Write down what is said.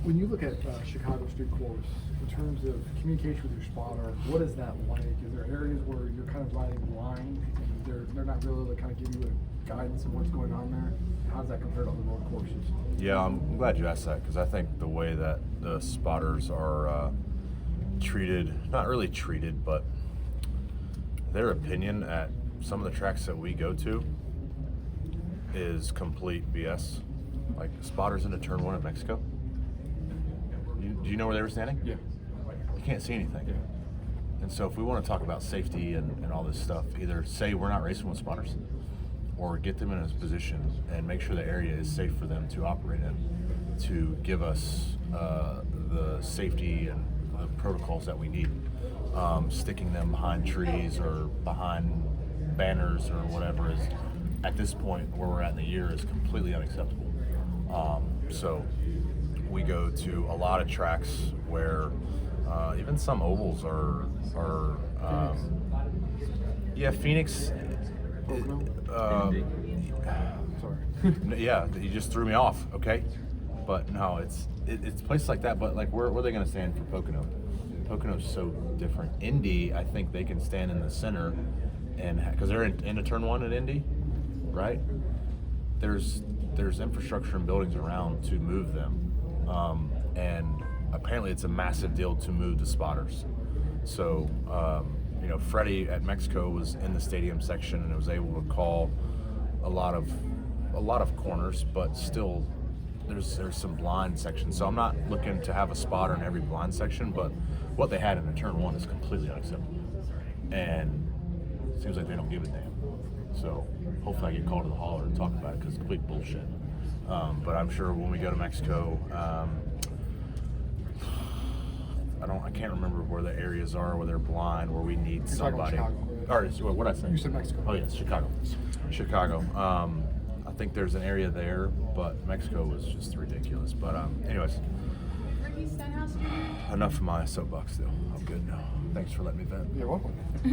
When you look at Chicago Street Course, in terms of communication with your spotter, what is that like? Is there areas where you're kind of riding blind and they're not really able to kind of give you a guidance of what's going on there? How does that compare to other road courses? Yeah, I'm glad you asked that, because I think the way that the spotters are treated, not really treated, but their opinion at some of the tracks that we go to is complete BS. Like spotters into turn 1 at Mexico. Do you know where they were standing? Yeah. You can't see anything. Yeah. And so if we want to talk about safety and all this stuff, either say we're not racing with spotters or get them in a position and make sure the area is safe for them to operate in, to give us the safety and the protocols that we need. Sticking them behind trees or behind banners or whatever is, at this point where we're at in the year, is completely unacceptable. So we go to a lot of tracks where even some ovals are Phoenix. Sorry. Yeah, you just threw me off. Okay, but no, it's places like that. But like, where are they going to stand for Pocono? Pocono's so different. Indy, I think they can stand in the center, and because they're into turn 1 at Indy, right? There's infrastructure and buildings around to move them, and apparently it's a massive deal to move the spotters. So Freddie at Mexico was in the stadium section and was able to call a lot of corners, but still there's some blind sections. So I'm not looking to have a spotter in every blind section, but what they had in the turn 1 is completely unacceptable, and it seems like they don't give a damn. So hopefully I get called to the hauler and talk about it, because it's complete bullshit. But I'm sure when we go to Mexico, I can't remember where the areas are where they're blind, where we need somebody. Or what did I say? You said Mexico. Oh yes, Chicago. I think there's an area there, but Mexico was just ridiculous. But anyways, enough of my soapbox. Though I'm good now. Thanks for letting me vent. You're welcome.